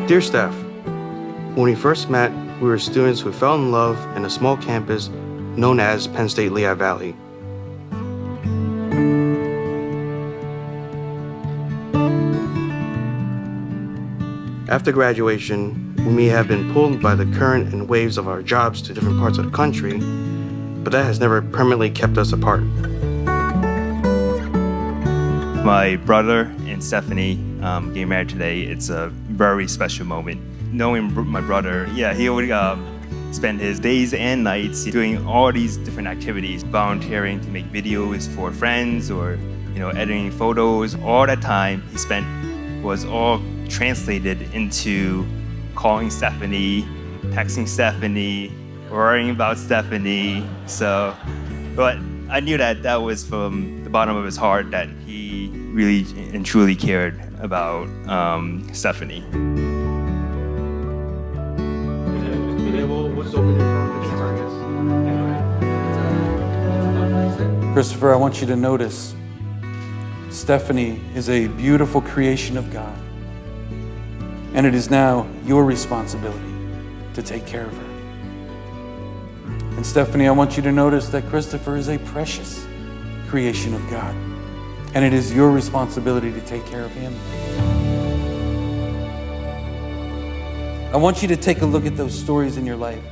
Dear Steph, when we first met, we were students who fell in love in a small campus known as Penn State Lehigh Valley. After graduation, we may have been pulled by the current and waves of our jobs to different parts of the country, but that has never permanently kept us apart. My brother and Stephanie getting married today, it's a very special moment. Knowing my brother, he would spend his days and nights doing all these different activities, volunteering to make videos for friends or editing photos. All that time he spent was all translated into calling Stephanie, texting Stephanie, worrying about Stephanie. But I knew that was from the bottom of his heart that he really and truly cared about Stephanie. Christopher, I want you to notice Stephanie is a beautiful creation of God, and it is now your responsibility to take care of her. And Stephanie, I want you to notice that Christopher is a precious creation of God, and it is your responsibility to take care of him. I want you to take a look at those stories in your life,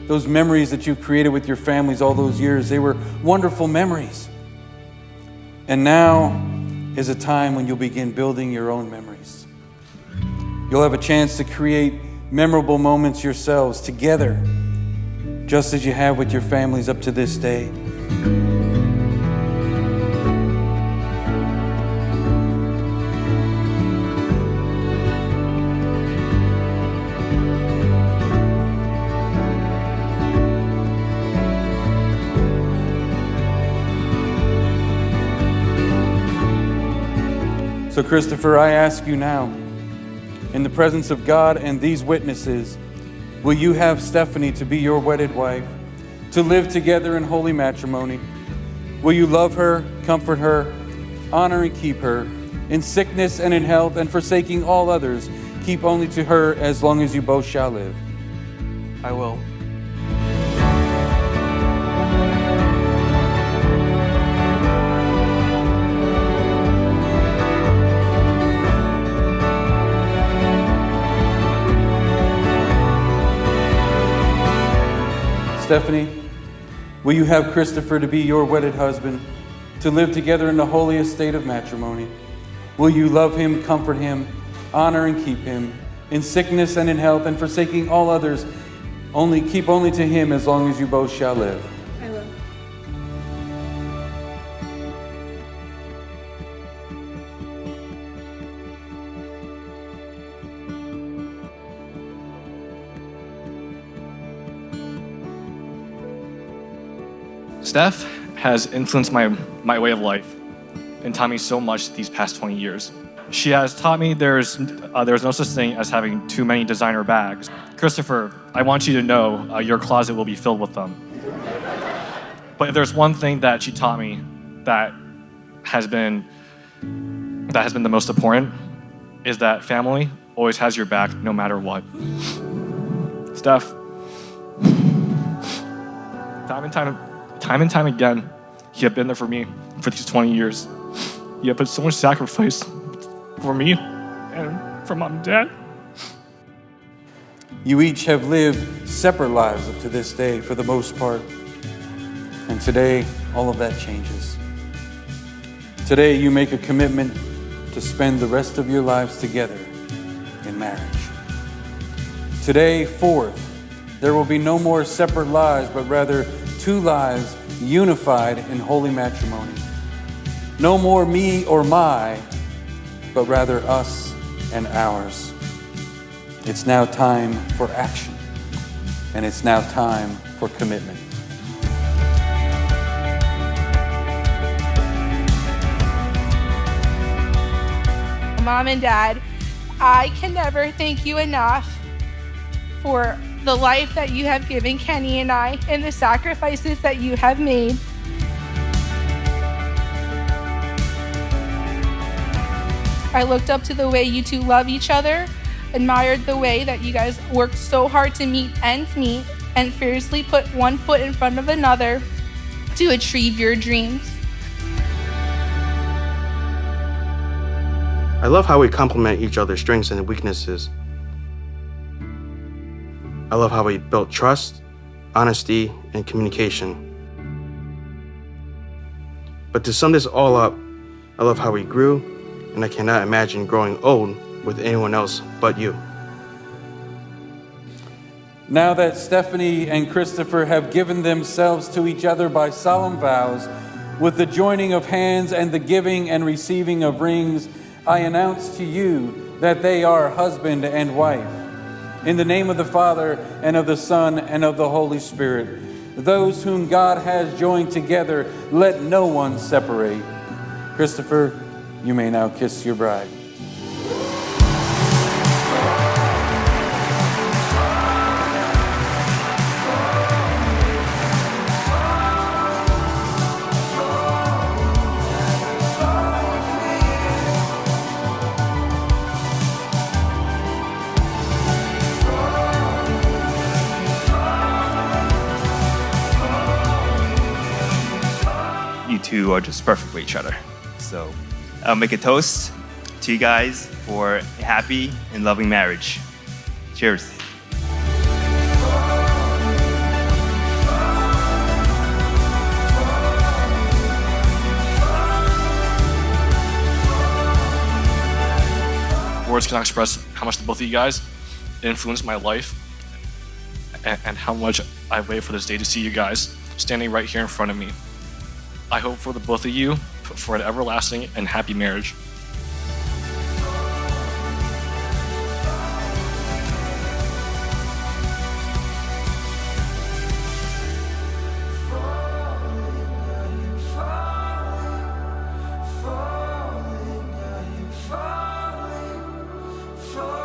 those memories that you've created with your families all those years. They were wonderful memories. And now is a time when you'll begin building your own memories. You'll have a chance to create memorable moments yourselves together, just as you have with your families up to this day. So Christopher, I ask you now, in the presence of God and these witnesses, will you have Stephanie to be your wedded wife, to live together in holy matrimony? Will you love her, comfort her, honor and keep her, in sickness and in health, and forsaking all others, keep only to her as long as you both shall live? I will. Stephanie, will you have Christopher to be your wedded husband, to live together in the holiest state of matrimony? Will you love him, comfort him, honor and keep him, in sickness and in health, and forsaking all others, keep only to him as long as you both shall live? I will. Steph has influenced my way of life and taught me so much these past 20 years. She has taught me there's no such thing as having too many designer bags. Christopher, I want you to know your closet will be filled with them. But if there's one thing that she taught me that has been the most important, is that family always has your back no matter what. Steph, time and time again, you have been there for me for these 20 years. You have put so much sacrifice for me and for Mom and Dad. You each have lived separate lives up to this day for the most part. And today, all of that changes. Today, you make a commitment to spend the rest of your lives together in marriage. Today, fourth, there will be no more separate lives, but rather two lives unified in holy matrimony. No more me or my, but rather us and ours. It's now time for action, and it's now time for commitment. Mom and Dad, I can never thank you enough for the life that you have given Kenny and I and the sacrifices that you have made. I looked up to the way you two love each other. admired the way that you guys worked so hard to meet ends meet and fiercely put one foot in front of another to achieve your dreams. I love how we complement each other's strengths and weaknesses. I love how we built trust, honesty, and communication. But to sum this all up, I love how we grew, and I cannot imagine growing old with anyone else but you. Now that Stephanie and Christopher have given themselves to each other by solemn vows, with the joining of hands and the giving and receiving of rings, I announce to you that they are husband and wife. In the name of the Father, and of the Son, and of the Holy Spirit, those whom God has joined together, let no one separate. Christopher, you may now kiss your bride. You two are just perfect for each other. So I'll make a toast to you guys for a happy and loving marriage. Cheers. Words cannot express how much the both of you guys influenced my life and how much I wait for this day to see you guys standing right here in front of me. I hope for the both of you for an everlasting and happy marriage. Falling, falling, falling, falling.